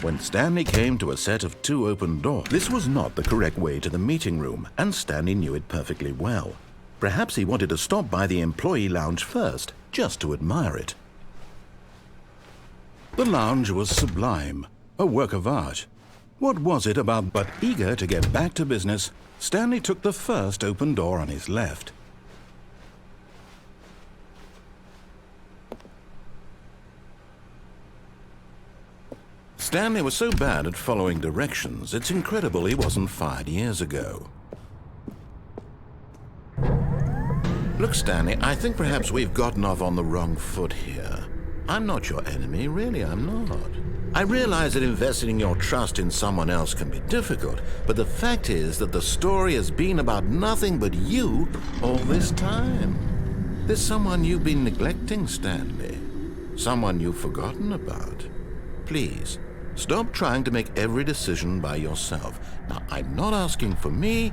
When Stanley came to a set of 2 open doors, this was not the correct way to the meeting room, and Stanley knew it perfectly well. Perhaps he wanted to stop by the employee lounge first, just to admire it. The lounge was sublime, a work of art. What was it about? But eager to get back to business, Stanley took the first open door on his left. Stanley was so bad at following directions, it's incredible he wasn't fired years ago. Look, Stanley, I think perhaps we've gotten off on the wrong foot here. I'm not your enemy, really, I'm not. I realize that investing your trust in someone else can be difficult, but the fact is that the story has been about nothing but you all this time. There's someone you've been neglecting, Stanley. Someone you've forgotten about. Please, stop trying to make every decision by yourself. Now, I'm not asking for me,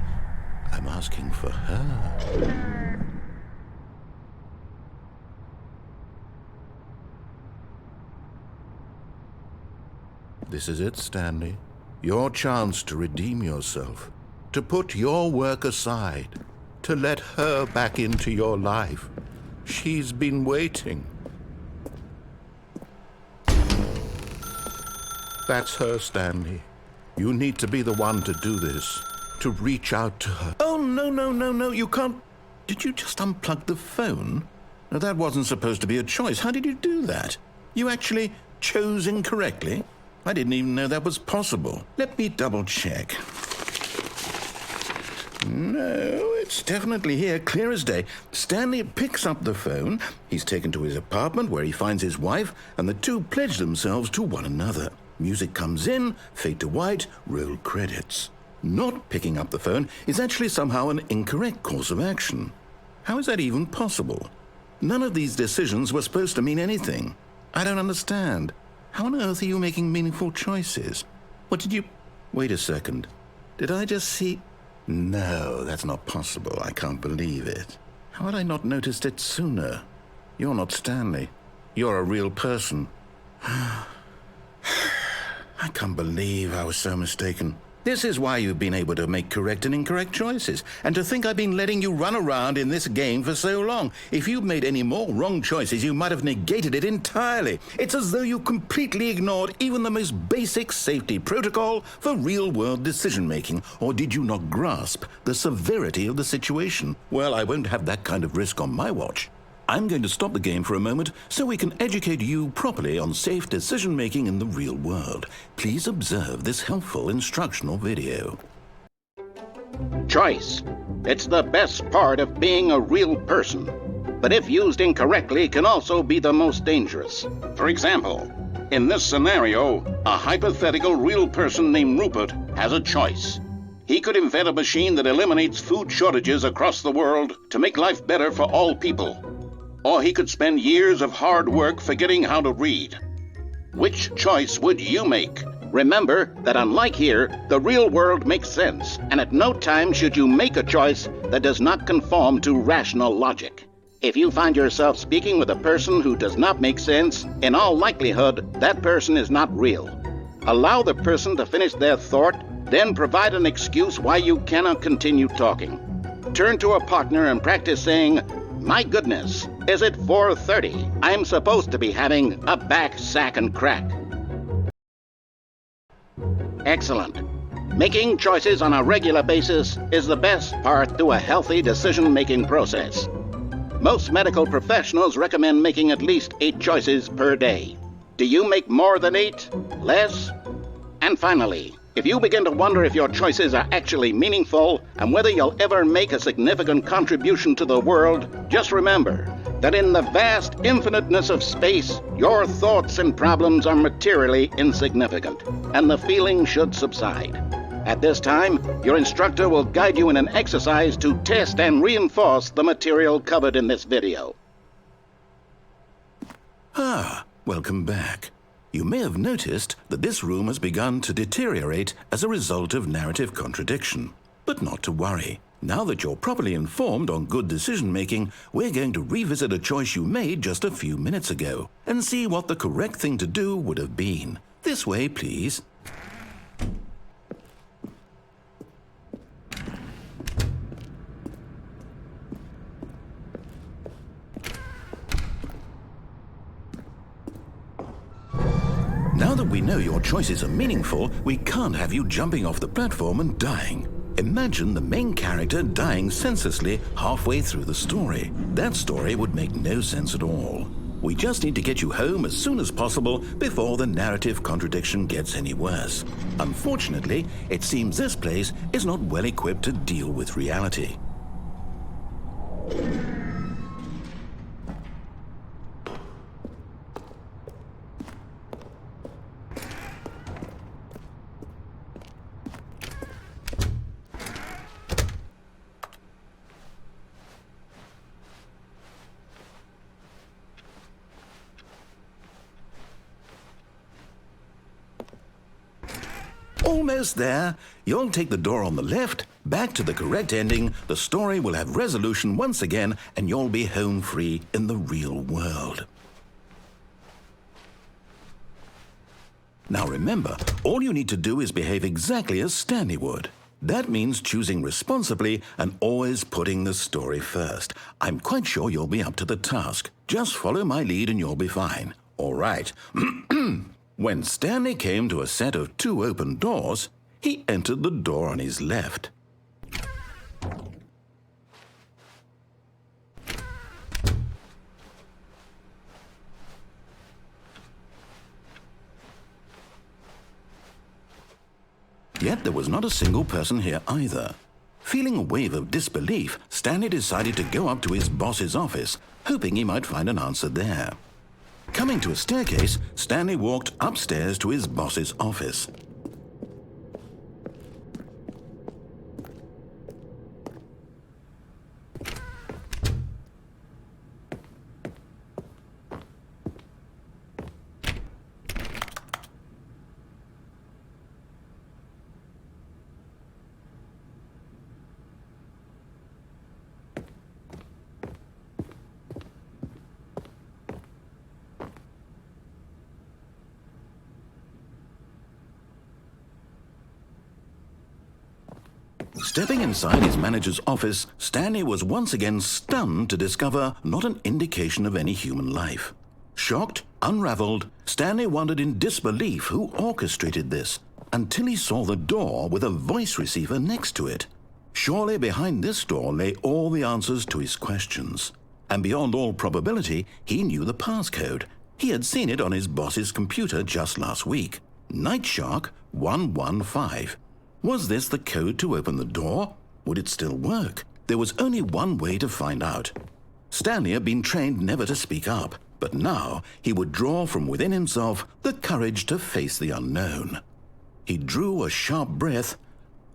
I'm asking for her. This is it, Stanley. Your chance to redeem yourself, to put your work aside, to let her back into your life. She's been waiting. That's her, Stanley. You need to be the one to do this, to reach out to her. Oh, no, you can't. Did you just unplug the phone? No, that wasn't supposed to be a choice. How did you do that? You actually chose incorrectly? I didn't even know that was possible. Let me double check. No, it's definitely here, clear as day. Stanley picks up the phone. He's taken to his apartment where he finds his wife, and the two pledge themselves to one another. Music comes in, fade to white, roll credits. Not picking up the phone is actually somehow an incorrect course of action. How is that even possible? None of these decisions were supposed to mean anything. I don't understand. How on earth are you making meaningful choices? What did you... Wait a second. Did I just see... No, that's not possible. I can't believe it. How had I not noticed it sooner? You're not Stanley. You're a real person. I can't believe I was so mistaken. This is why you've been able to make correct and incorrect choices. And to think I've been letting you run around in this game for so long. If you'd made any more wrong choices, you might have negated it entirely. It's as though you completely ignored even the most basic safety protocol for real-world decision-making. Or did you not grasp the severity of the situation? Well, I won't have that kind of risk on my watch. I'm going to stop the game for a moment so we can educate you properly on safe decision-making in the real world. Please observe this helpful instructional video. Choice. It's the best part of being a real person. But if used incorrectly, can also be the most dangerous. For example, in this scenario, a hypothetical real person named Rupert has a choice. He could invent a machine that eliminates food shortages across the world to make life better for all people. Or he could spend years of hard work forgetting how to read. Which choice would you make? Remember that unlike here, the real world makes sense, and at no time should you make a choice that does not conform to rational logic. If you find yourself speaking with a person who does not make sense, in all likelihood, that person is not real. Allow the person to finish their thought, then provide an excuse why you cannot continue talking. Turn to a partner and practice saying, "My goodness, is it 4:30? I'm supposed to be having a back, sack, and crack." Excellent. Making choices on a regular basis is the best part to a healthy decision-making process. Most medical professionals recommend making at least 8 choices per day. Do you make more than 8? Less? And finally, if you begin to wonder if your choices are actually meaningful and whether you'll ever make a significant contribution to the world, just remember that in the vast infiniteness of space, your thoughts and problems are materially insignificant, and the feeling should subside. At this time, your instructor will guide you in an exercise to test and reinforce the material covered in this video. Welcome back. You may have noticed that this room has begun to deteriorate as a result of narrative contradiction. But not to worry. Now that you're properly informed on good decision-making, we're going to revisit a choice you made just a few minutes ago and see what the correct thing to do would have been. This way, please. Now that we know your choices are meaningful, we can't have you jumping off the platform and dying. Imagine the main character dying senselessly halfway through the story. That story would make no sense at all. We just need to get you home as soon as possible before the narrative contradiction gets any worse. Unfortunately, it seems this place is not well equipped to deal with reality. Almost there. You'll take the door on the left, back to the correct ending, the story will have resolution once again, and you'll be home free in the real world. Now remember, all you need to do is behave exactly as Stanley would. That means choosing responsibly and always putting the story first. I'm quite sure you'll be up to the task. Just follow my lead and you'll be fine. All right. When Stanley came to a set of 2 open doors, he entered the door on his left. Yet there was not a single person here either. Feeling a wave of disbelief, Stanley decided to go up to his boss's office, hoping he might find an answer there. Coming to a staircase, Stanley walked upstairs to his boss's office. Stepping inside his manager's office, Stanley was once again stunned to discover not an indication of any human life. Shocked, unraveled, Stanley wondered in disbelief who orchestrated this, until he saw the door with a voice receiver next to it. Surely behind this door lay all the answers to his questions. And beyond all probability, he knew the passcode. He had seen it on his boss's computer just last week. Nightshark 115. Was this the code to open the door? Would it still work? There was only one way to find out. Stanley had been trained never to speak up, but now he would draw from within himself the courage to face the unknown. He drew a sharp breath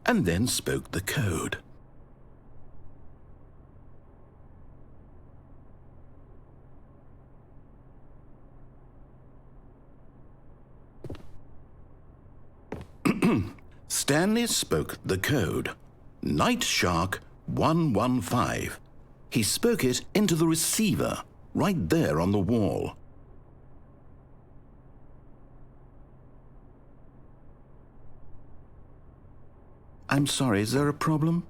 and then spoke the code. Stanley spoke the code. Nightshark 115. He spoke it into the receiver, right there on the wall. I'm sorry, is there a problem?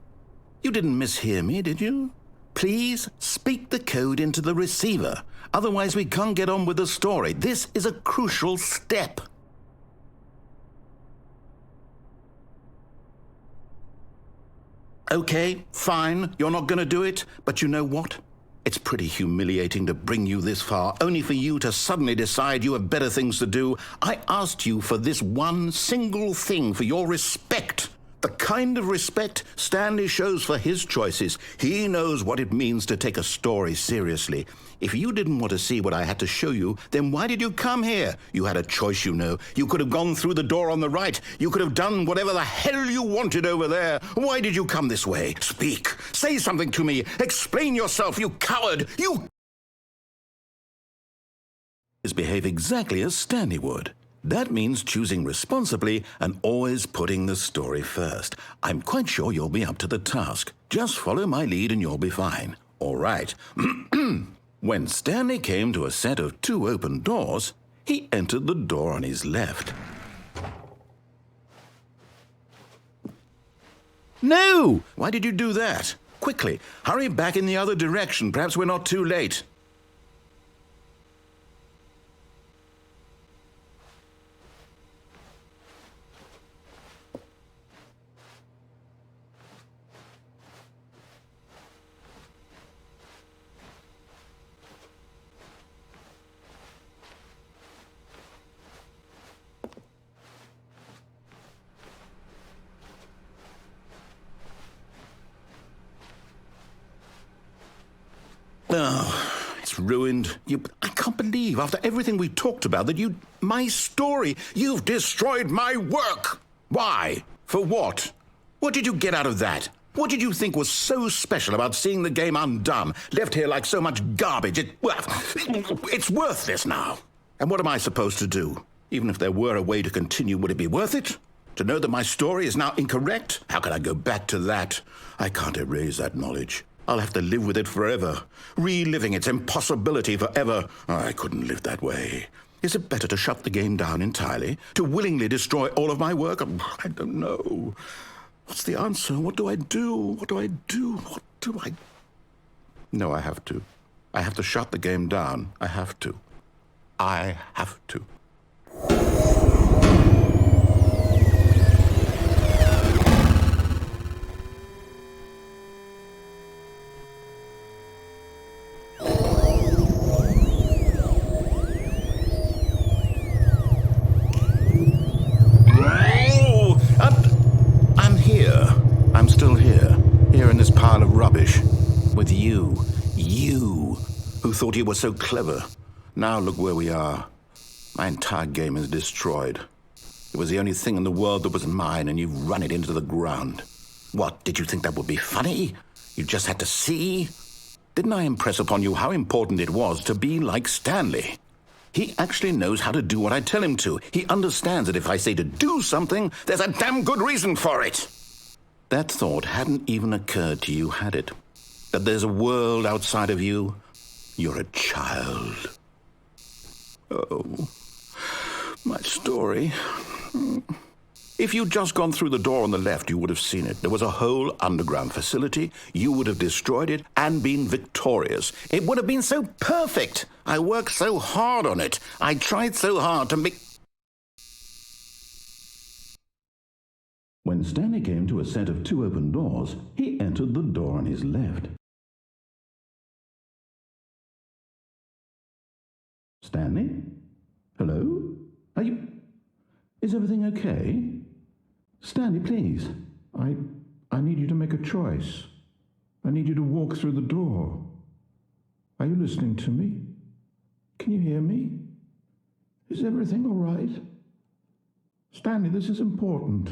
You didn't mishear me, did you? Please speak the code into the receiver. Otherwise we can't get on with the story. This is a crucial step. Okay, fine, you're not going to do it, but you know what? It's pretty humiliating to bring you this far, only for you to suddenly decide you have better things to do. I asked you for this one single thing, for your respect. The kind of respect Stanley shows for his choices. He knows what it means to take a story seriously. If you didn't want to see what I had to show you, then why did you come here? You had a choice, you know. You could have gone through the door on the right. You could have done whatever the hell you wanted over there. Why did you come this way? Speak. Say something to me. Explain yourself, you coward. You behave exactly as Stanley would. That means choosing responsibly and always putting the story first. I'm quite sure you'll be up to the task. Just follow my lead and you'll be fine. All right. When Stanley came to a set of 2 open doors, he entered the door on his left. No! Why did you do that? Quickly, hurry back in the other direction. Perhaps we're not too late. Oh, it's ruined. I can't believe, after everything we talked about, that my story, you've destroyed my work. Why? For what? What did you get out of that? What did you think was so special about seeing the game undone, left here like so much garbage? It's worthless now. And what am I supposed to do? Even if there were a way to continue, would it be worth it? To know that my story is now incorrect? How can I go back to that? I can't erase that knowledge. I'll have to live with it forever, reliving its impossibility forever. I couldn't live that way. Is it better to shut the game down entirely? To willingly destroy all of my work? I don't know. What's the answer? What do I do? What do I do? What do I... No, I have to. I have to shut the game down. I have to. I have to. I'm still here in this pile of rubbish, with you, who thought you were so clever. Now look where we are. My entire game is destroyed. It was the only thing in the world that was mine, and you've run it into the ground. What, did you think that would be funny? You just had to see? Didn't I impress upon you how important it was to be like Stanley? He actually knows how to do what I tell him to. He understands that if I say to do something, there's a damn good reason for it. That thought hadn't even occurred to you, had it? That there's a world outside of you? You're a child. Oh, my story. If you'd just gone through the door on the left, you would have seen it. There was a whole underground facility. You would have destroyed it and been victorious. It would have been so perfect. I worked so hard on it. I tried so hard to make... When Stanley came to a set of 2 open doors, he entered the door on his left. Stanley? Hello? Is everything okay? Stanley, please. I need you to make a choice. I need you to walk through the door. Are you listening to me? Can you hear me? Is everything all right? Stanley, this is important.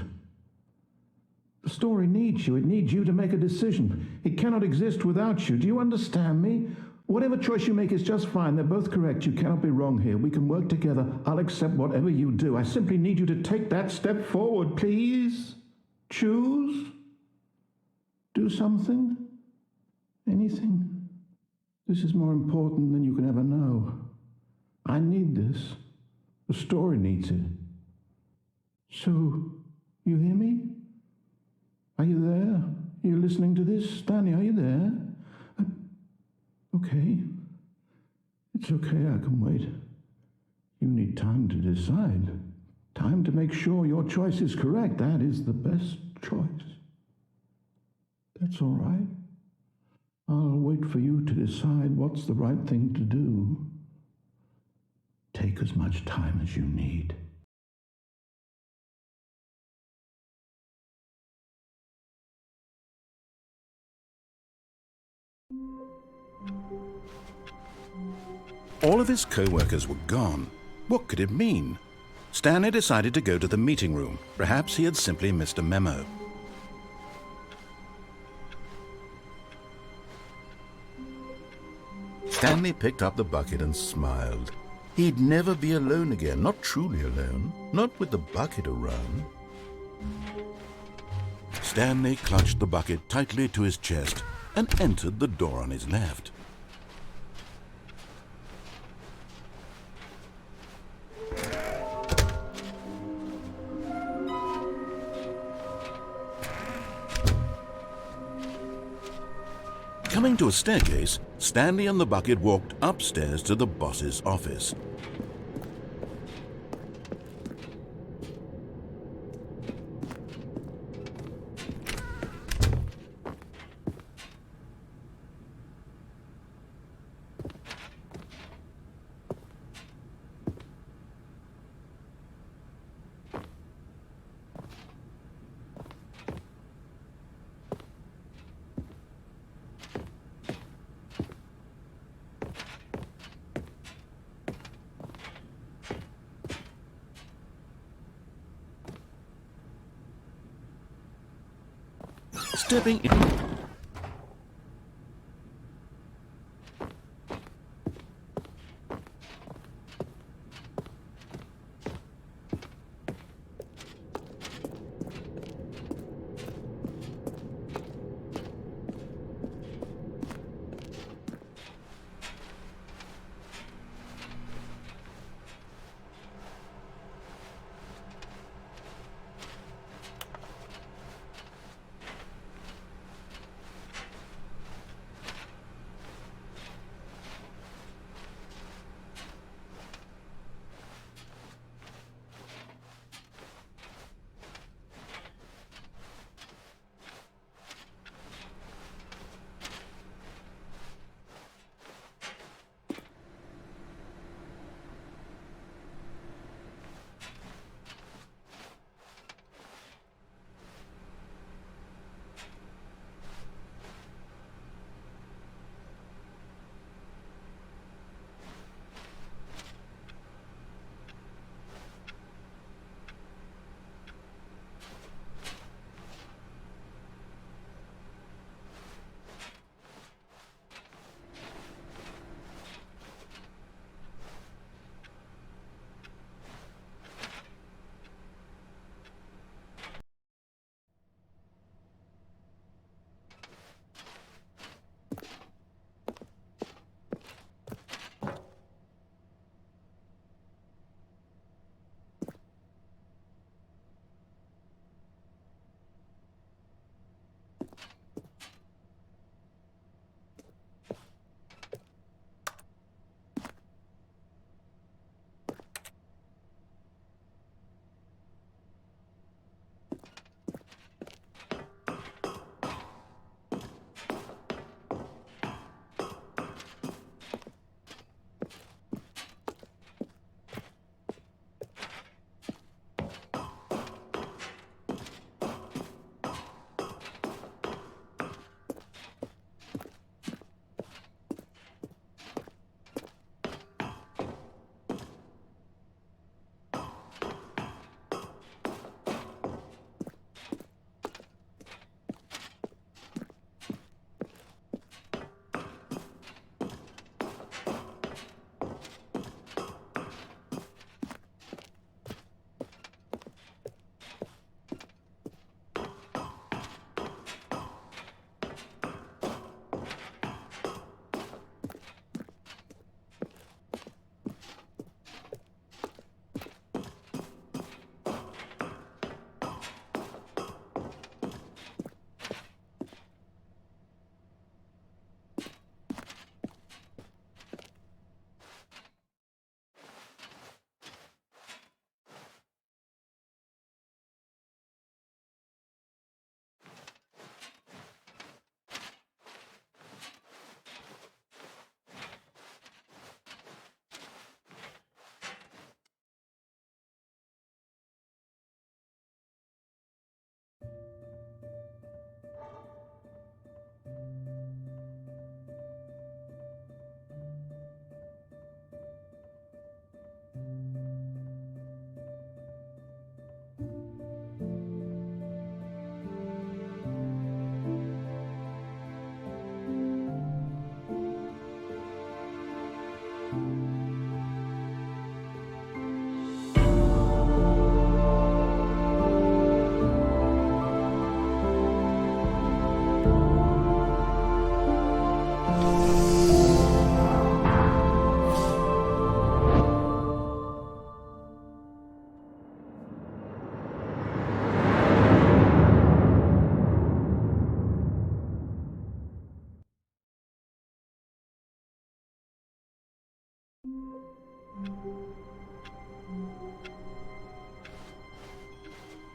The story needs you. It needs you to make a decision. It cannot exist without you. Do you understand me? Whatever choice you make is just fine. They're both correct. You cannot be wrong here. We can work together. I'll accept whatever you do. I simply need you to take that step forward, please. Choose. Do something. Anything. This is more important than you can ever know. I need this. The story needs it. So, you hear me? Are you there? Are you listening to this? Stanley, are you there? Okay. It's okay, I can wait. You need time to decide. Time to make sure your choice is correct. That is the best choice. That's all right. I'll wait for you to decide what's the right thing to do. Take as much time as you need. All of his co-workers were gone. What could it mean? Stanley decided to go to the meeting room. Perhaps he had simply missed a memo. Stanley picked up the bucket and smiled. He'd never be alone again, not truly alone, not with the bucket around. Stanley clutched the bucket tightly to his chest and entered the door on his left. Coming to a staircase, Stanley and the bucket walked upstairs to the boss's office. Stepping in.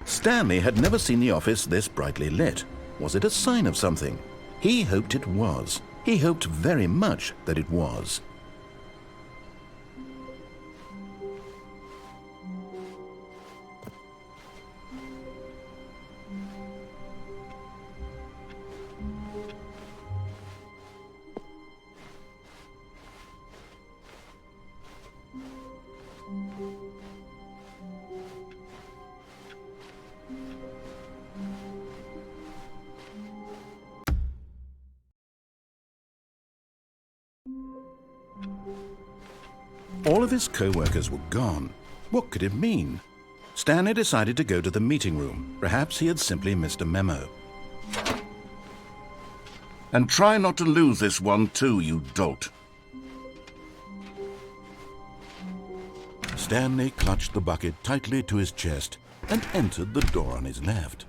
Stanley had never seen the office this brightly lit. Was it a sign of something? He hoped it was. He hoped very much that it was. All of his co-workers were gone. What could it mean? Stanley decided to go to the meeting room. Perhaps he had simply missed a memo. And try not to lose this one too, you dolt. Stanley clutched the bucket tightly to his chest and entered the door on his left.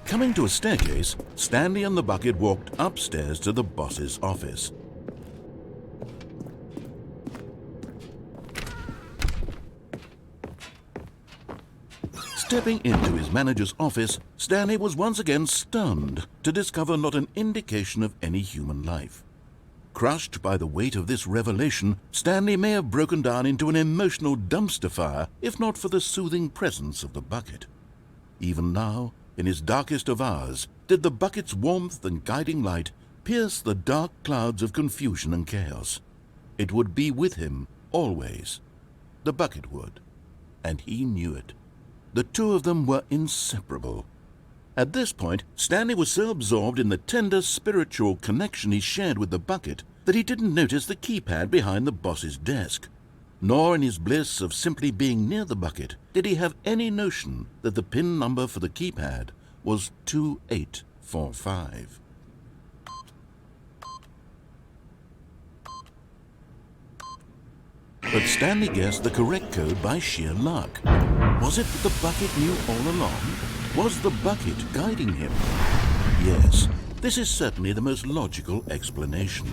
Coming to a staircase, Stanley and the bucket walked upstairs to the boss's office. Stepping into his manager's office, Stanley was once again stunned to discover not an indication of any human life. Crushed by the weight of this revelation, Stanley may have broken down into an emotional dumpster fire if not for the soothing presence of the bucket. Even now, in his darkest of hours, did the bucket's warmth and guiding light pierce the dark clouds of confusion and chaos. It would be with him always. The bucket would, and he knew it. The two of them were inseparable. At this point, Stanley was so absorbed in the tender spiritual connection he shared with the bucket that he didn't notice the keypad behind the boss's desk. Nor in his bliss of simply being near the bucket did he have any notion that the PIN number for the keypad was 2845. But Stanley guessed the correct code by sheer luck. Was it that the bucket knew all along? Was the bucket guiding him? Yes, this is certainly the most logical explanation.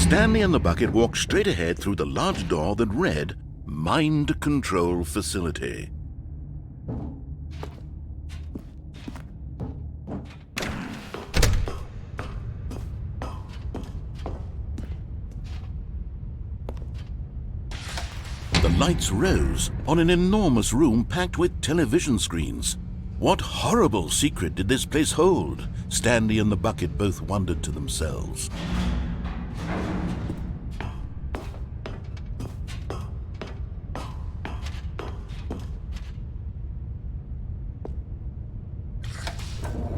Stanley and the bucket walked straight ahead through the large door that read, Mind Control Facility. The lights rose on an enormous room packed with television screens. What horrible secret did this place hold? Stanley and the bucket both wondered to themselves.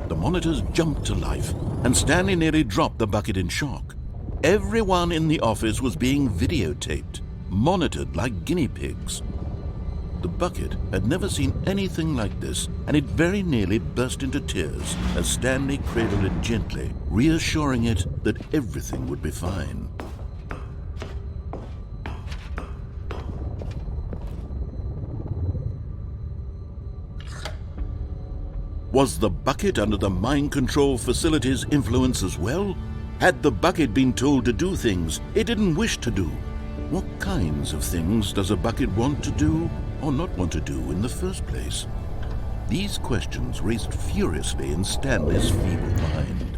The monitors jumped to life, and Stanley nearly dropped the bucket in shock. Everyone in the office was being videotaped, monitored like guinea pigs. The bucket had never seen anything like this, and it very nearly burst into tears as Stanley cradled it gently, reassuring it that everything would be fine. Was the bucket under the mind control facility's influence as well? Had the bucket been told to do things it didn't wish to do? What kinds of things does a bucket want to do or not want to do in the first place? These questions raced furiously in Stanley's feeble mind.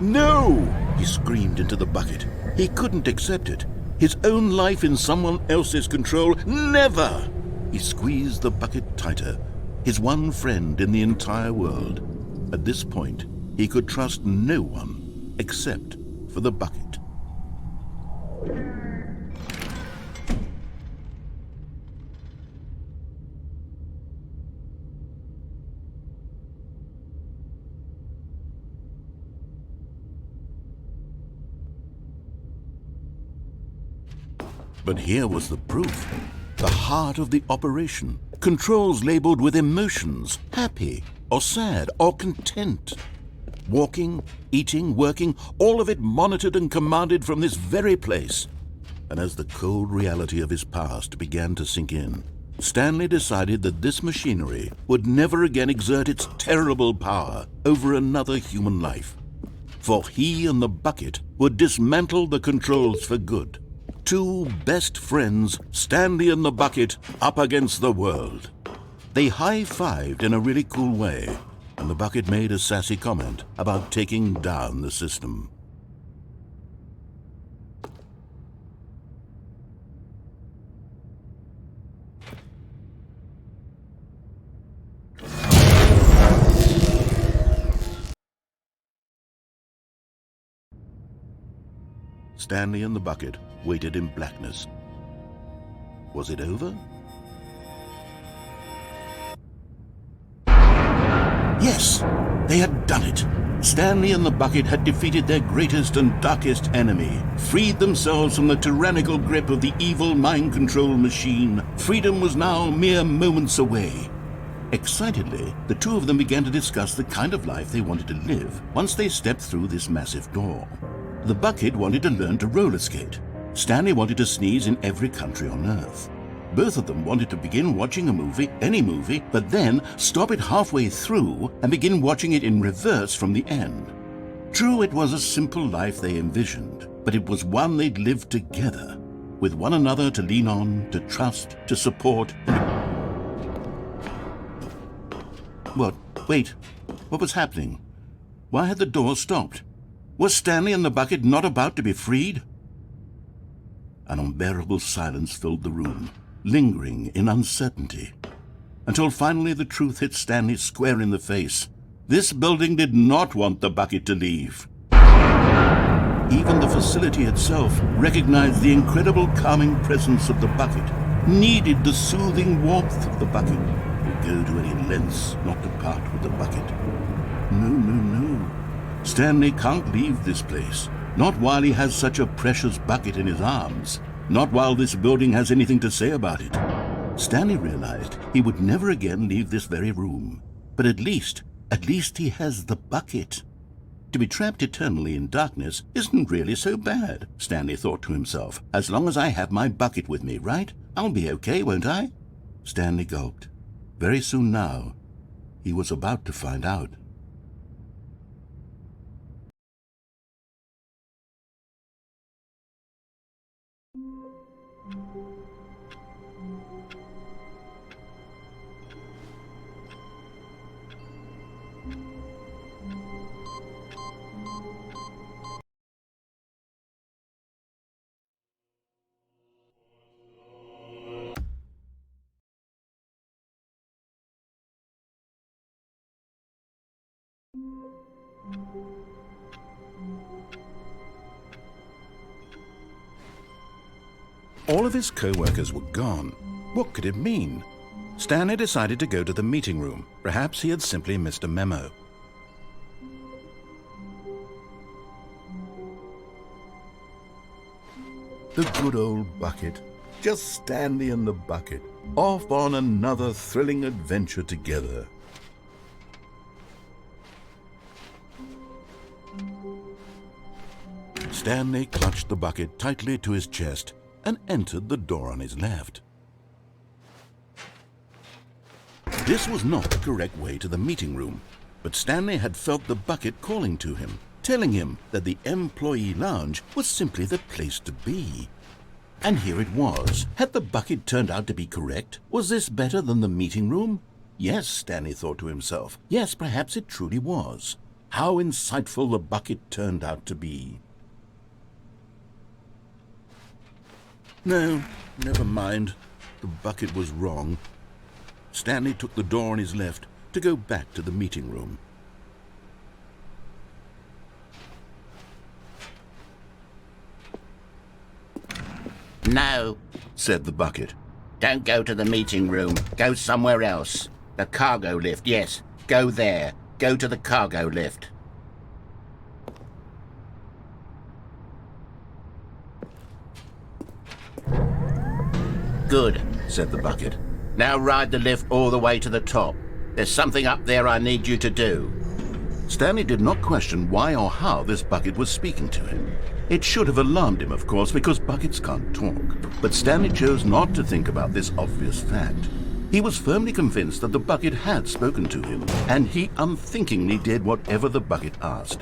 No! He screamed into the bucket. He couldn't accept it. His own life in someone else's control, never! He squeezed the bucket tighter. His one friend in the entire world. At this point, he could trust no one except for the bucket. But here was the proof. The heart of the operation. Controls labeled with emotions, happy or sad or content. Walking, eating, working, all of it monitored and commanded from this very place. And as the cold reality of his past began to sink in, Stanley decided that this machinery would never again exert its terrible power over another human life. For he and the bucket would dismantle the controls for good. Two best friends, Stanley and the bucket, up against the world. They high-fived in a really cool way, and the bucket made a sassy comment about taking down the system. Stanley and the bucket waited in blackness. Was it over? Yes, they had done it. Stanley and the bucket had defeated their greatest and darkest enemy, freed themselves from the tyrannical grip of the evil mind control machine. Freedom was now mere moments away. Excitedly, the two of them began to discuss the kind of life they wanted to live once they stepped through this massive door. The bucket wanted to learn to roller skate. Stanley wanted to sneeze in every country on Earth. Both of them wanted to begin watching a movie, any movie, but then stop it halfway through and begin watching it in reverse from the end. True, it was a simple life they envisioned, but it was one they'd lived together, with one another to lean on, to trust, to support, and... What? Wait. What was happening? Why had the door stopped? Was Stanley and the bucket not about to be freed? An unbearable silence filled the room, lingering in uncertainty, until finally the truth hit Stanley square in the face. This building did not want the bucket to leave. Even the facility itself recognized the incredible calming presence of the bucket, needed the soothing warmth of the bucket, would go to any lengths not to part with the bucket. No. Stanley can't leave this place. Not while he has such a precious bucket in his arms. Not while this building has anything to say about it. Stanley realized he would never again leave this very room. But at least he has the bucket. To be trapped eternally in darkness isn't really so bad, Stanley thought to himself. As long as I have my bucket with me, right? I'll be okay, won't I? Stanley gulped. Very soon now, he was about to find out. All of his co-workers were gone. What could it mean? Stanley decided to go to the meeting room. Perhaps he had simply missed a memo. The good old bucket. Just Stanley and the bucket, off on another thrilling adventure together. Stanley clutched the bucket tightly to his chest and entered the door on his left. This was not the correct way to the meeting room, but Stanley had felt the bucket calling to him, telling him that the employee lounge was simply the place to be. And here it was. Had the bucket turned out to be correct? Was this better than the meeting room? Yes, Stanley thought to himself. Yes, perhaps it truly was. How insightful the bucket turned out to be. No, never mind. The bucket was wrong. Stanley took the door on his left to go back to the meeting room. No, said the bucket. don't go to the meeting room. Go somewhere else. The cargo lift, yes. Go there. Go to the cargo lift. Good, said the bucket. Now ride the lift all the way to the top. There's something up there I need you to do. Stanley did not question why or how this bucket was speaking to him. It should have alarmed him, of course, because buckets can't talk. But Stanley chose not to think about this obvious fact. He was firmly convinced that the bucket had spoken to him, and he unthinkingly did whatever the bucket asked.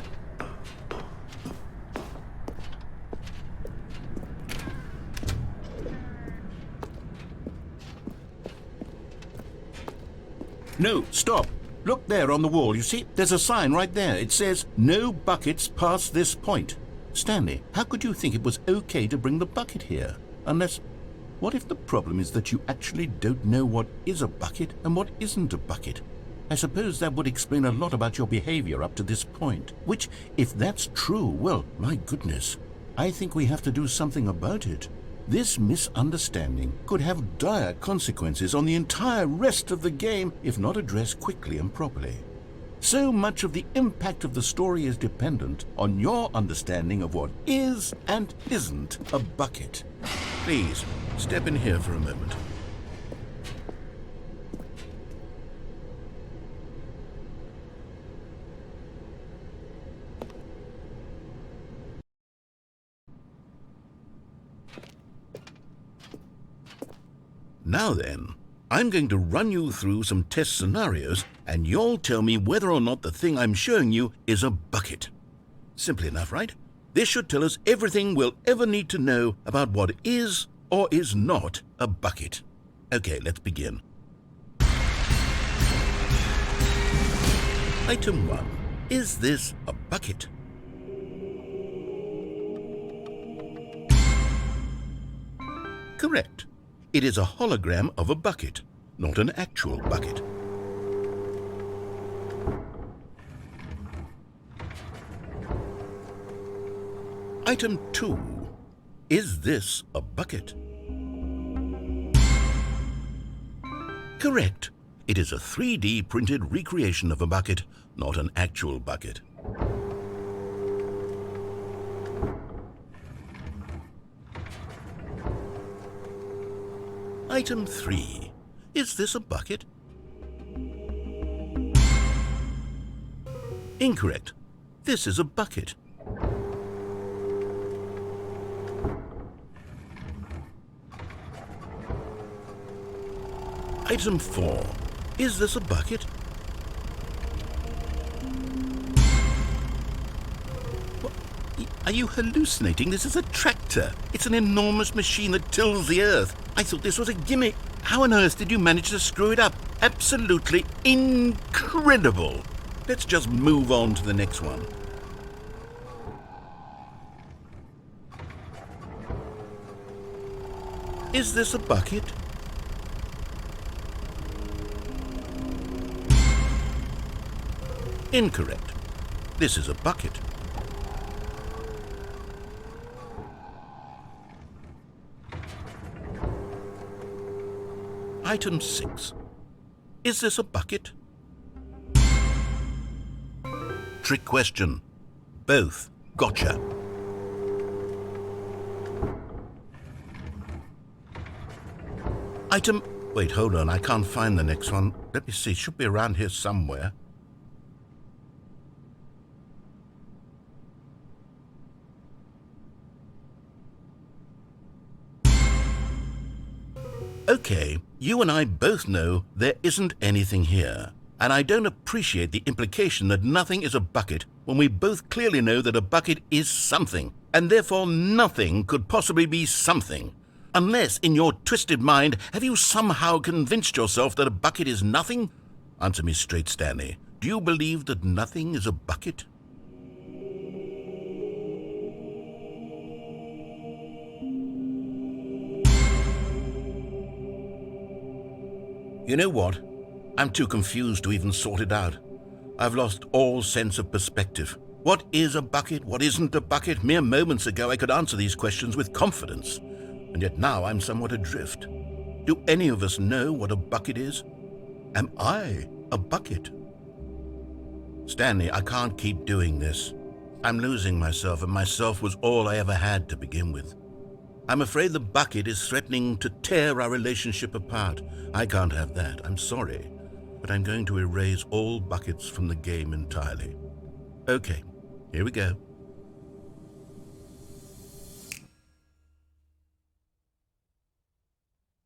No, stop. Look there on the wall. You see, there's a sign right there. It says, "No buckets past this point." Stanley, how could you think it was okay to bring the bucket here? Unless, what if the problem is that you actually don't know what is a bucket and what isn't a bucket? I suppose that would explain a lot about your behavior up to this point. Which, if that's true, well, my goodness, I think we have to do something about it. This misunderstanding could have dire consequences on the entire rest of the game if not addressed quickly and properly. So much of the impact of the story is dependent on your understanding of what is and isn't a bucket. Please, step in here for a moment. Now then, I'm going to run you through some test scenarios and you'll tell me whether or not the thing I'm showing you is a bucket. Simple enough, right? This should tell us everything we'll ever need to know about what is or is not a bucket. Okay, let's begin. Item 1. Is this a bucket? Correct. It is a hologram of a bucket, not an actual bucket. Item 2. Is this a bucket? Correct. It is a 3D printed recreation of a bucket, not an actual bucket. Item 3. Is this a bucket? Incorrect. This is a bucket. Item 4. Is this a bucket? What? Are you hallucinating? This is a tractor. It's an enormous machine that tills the earth. I thought this was a gimmick. How on earth did you manage to screw it up? Absolutely incredible. Let's just move on to the next one. Is this a bucket? Incorrect. This is a bucket. Item 6. Is this a bucket? Trick question. Both. Gotcha. Item... Wait, hold on. I can't find the next one. Let me see. It should be around here somewhere. Okay, you and I both know there isn't anything here. And I don't appreciate the implication that nothing is a bucket when we both clearly know that a bucket is something, and therefore nothing could possibly be something. Unless, in your twisted mind, have you somehow convinced yourself that a bucket is nothing? Answer me straight, Stanley. Do you believe that nothing is a bucket? You know what? I'm too confused to even sort it out. I've lost all sense of perspective. What is a bucket? What isn't a bucket? Mere moments ago I could answer these questions with confidence, and yet now I'm somewhat adrift. Do any of us know what a bucket is? Am I a bucket? Stanley, I can't keep doing this. I'm losing myself, and myself was all I ever had to begin with. I'm afraid the bucket is threatening to tear our relationship apart. I can't have that. I'm sorry. But I'm going to erase all buckets from the game entirely. Okay, here we go.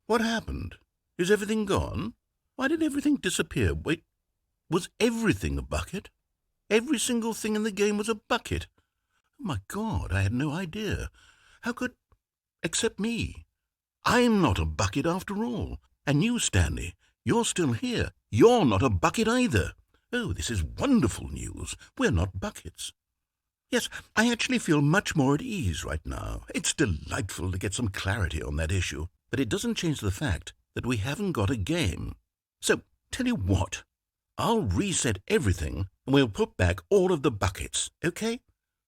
What happened? Is everything gone? Why did everything disappear? Wait, was everything a bucket? Every single thing in the game was a bucket. Oh my God, I had no idea. How could... Except me. I'm not a bucket after all. And you, Stanley, you're still here. You're not a bucket either. Oh, this is wonderful news. We're not buckets. Yes, I actually feel much more at ease right now. It's delightful to get some clarity on that issue. But it doesn't change the fact that we haven't got a game. So, tell you what, I'll reset everything and we'll put back all of the buckets, okay?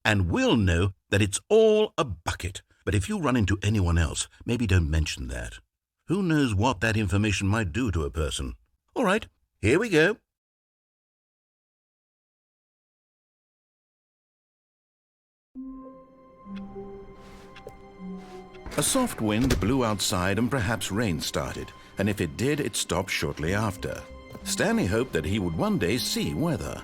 And we'll know that it's all a bucket. But if you run into anyone else, maybe don't mention that. Who knows what that information might do to a person? All right, here we go. A soft wind blew outside and perhaps rain started, and if it did, it stopped shortly after. Stanley hoped that he would one day see weather.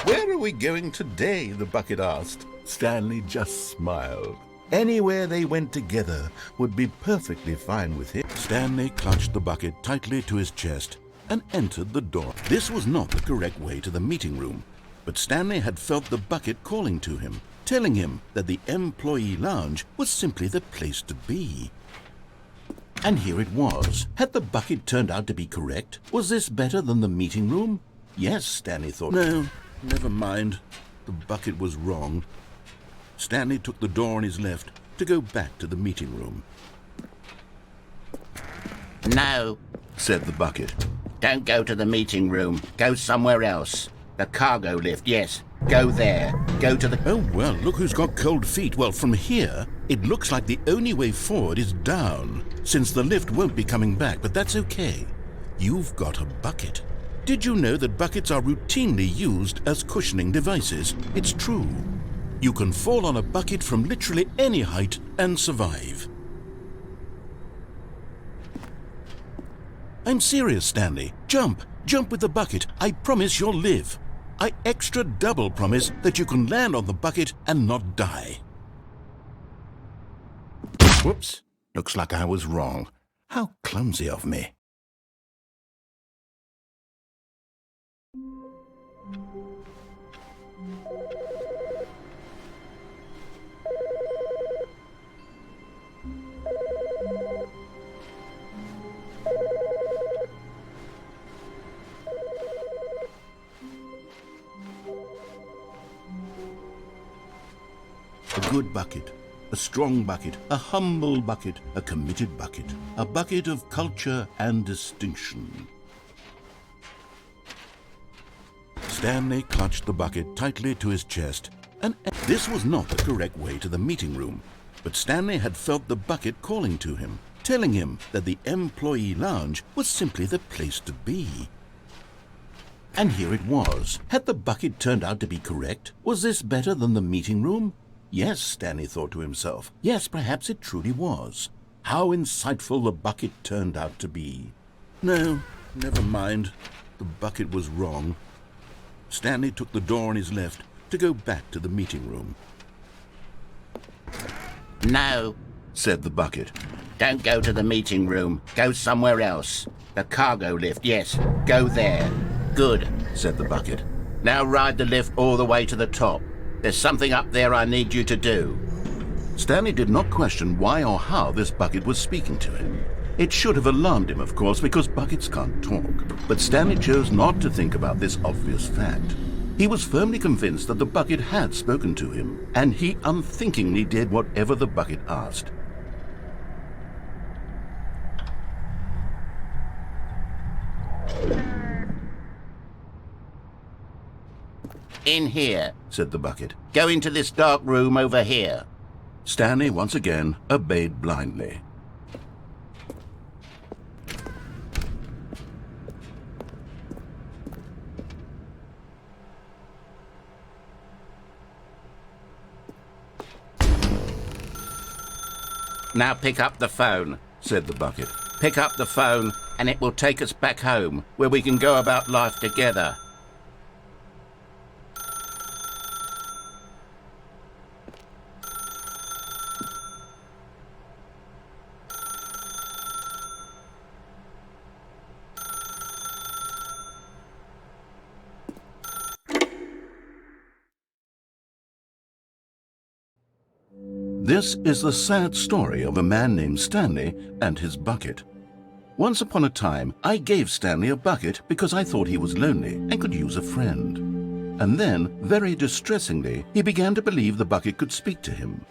"Where are we going today?" the bucket asked. Stanley just smiled. Anywhere they went together would be perfectly fine with him. Stanley clutched the bucket tightly to his chest and entered the door. This was not the correct way to the meeting room, but Stanley had felt the bucket calling to him, telling him that the employee lounge was simply the place to be. And here it was. Had the bucket turned out to be correct? Was this better than the meeting room? Yes, Stanley thought. No, never mind. The bucket was wrong. Stanley took the door on his left to go back to the meeting room. No, said the bucket. don't go to the meeting room. Go somewhere else. The cargo lift, yes. Go there. Go to the... Oh, well, look who's got cold feet. Well, from here, it looks like the only way forward is down, since the lift won't be coming back, but that's okay. You've got a bucket. Did you know that buckets are routinely used as cushioning devices? It's true. You can fall on a bucket from literally any height and survive. I'm serious, Stanley. Jump. Jump with the bucket. I promise you'll live. I extra double promise that you can land on the bucket and not die. Whoops. Looks like I was wrong. How clumsy of me. A good bucket, a strong bucket, a humble bucket, a committed bucket, a bucket of culture and distinction. Stanley clutched the bucket tightly to his chest, and this was not the correct way to the meeting room, but Stanley had felt the bucket calling to him, telling him that the employee lounge was simply the place to be. And here it was. Had the bucket turned out to be correct? Was this better than the meeting room? Yes, Stanley thought to himself. Yes, perhaps it truly was. How insightful the bucket turned out to be. No, never mind. The bucket was wrong. Stanley took the door on his left to go back to the meeting room. No, said the bucket. don't go to the meeting room. Go somewhere else. The cargo lift, yes. Go there. Good, said the bucket. Now ride the lift all the way to the top. There's something up there I need you to do. Stanley did not question why or how this bucket was speaking to him. It should have alarmed him, of course, because buckets can't talk. But Stanley chose not to think about this obvious fact. He was firmly convinced that the bucket had spoken to him, and he unthinkingly did whatever the bucket asked. In here, said the bucket. Go into this dark room over here. Stanley once again obeyed blindly. Now pick up the phone, said the bucket. Pick up the phone and it will take us back home, where we can go about life together. This is the sad story of a man named Stanley and his bucket. Once upon a time, I gave Stanley a bucket because I thought he was lonely and could use a friend. And then, very distressingly, he began to believe the bucket could speak to him.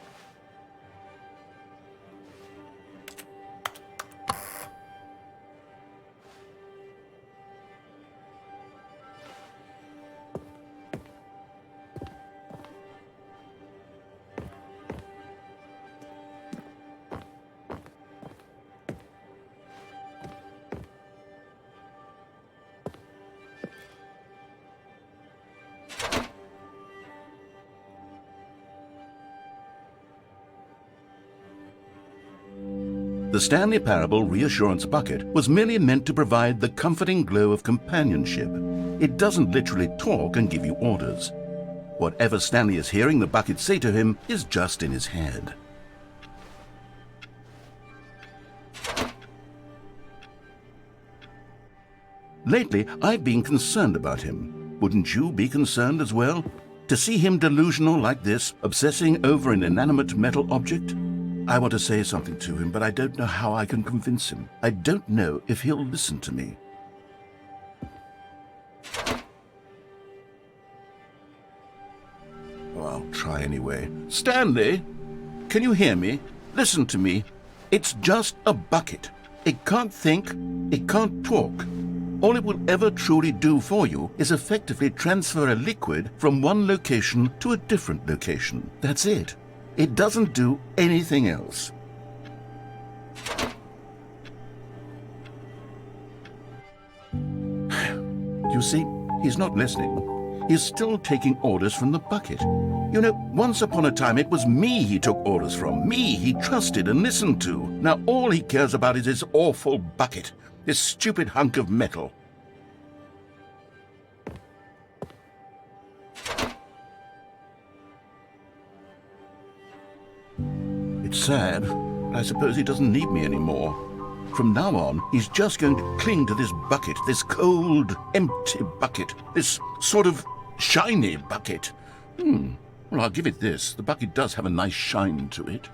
The Stanley Parable reassurance bucket was merely meant to provide the comforting glow of companionship. It doesn't literally talk and give you orders. Whatever Stanley is hearing the bucket say to him is just in his head. Lately, I've been concerned about him. Wouldn't you be concerned as well? To see him delusional like this, obsessing over an inanimate metal object? I want to say something to him, but I don't know how I can convince him. I don't know if he'll listen to me. Oh, I'll try anyway. Stanley, can you hear me? Listen to me. It's just a bucket. It can't think, it can't talk. All it will ever truly do for you is effectively transfer a liquid from one location to a different location. That's it. It doesn't do anything else. You see, he's not listening. He's still taking orders from the bucket. You know, once upon a time it was me he took orders from, me he trusted and listened to. Now all he cares about is his awful bucket, this stupid hunk of metal. It's sad, but I suppose he doesn't need me anymore. From now on, he's just going to cling to this bucket, this cold, empty bucket, this sort of shiny bucket. Well, I'll give it this. The bucket does have a nice shine to it.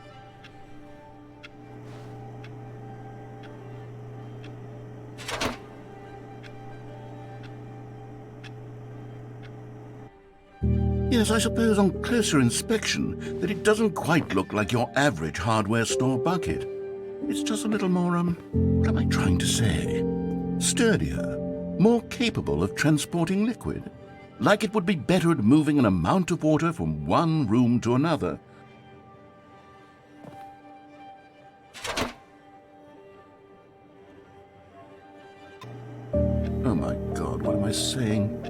Yes, I suppose on closer inspection that it doesn't quite look like your average hardware store bucket. It's just a little more, what am I trying to say? Sturdier, more capable of transporting liquid. Like it would be better at moving an amount of water from one room to another. Oh my God, what am I saying?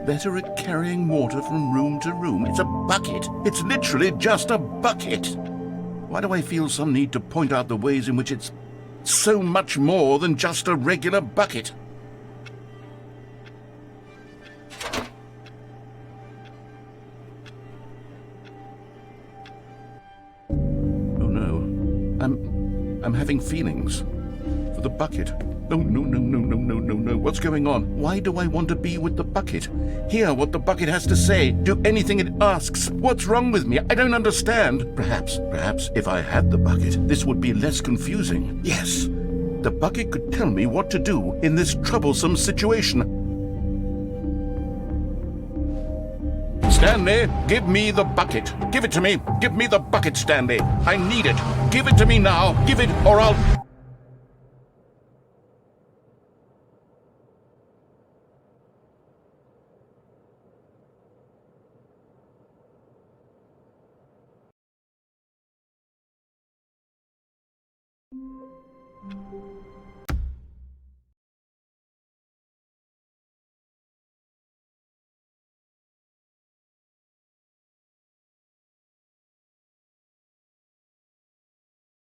Better at carrying water from room to room. It's a bucket. It's literally just a bucket. Why do I feel some need to point out the ways in which it's so much more than just a regular bucket? Oh no, I'm having feelings for the bucket. No, no, no, no, no, no, no, no. What's going on? Why do I want to be with the bucket? Hear what the bucket has to say. Do anything it asks. What's wrong with me? I don't understand. Perhaps, if I had the bucket, this would be less confusing. Yes, the bucket could tell me what to do in this troublesome situation. Stanley, give me the bucket. Give it to me. Give me the bucket, Stanley. I need it. Give it to me now. Give it, or I'll...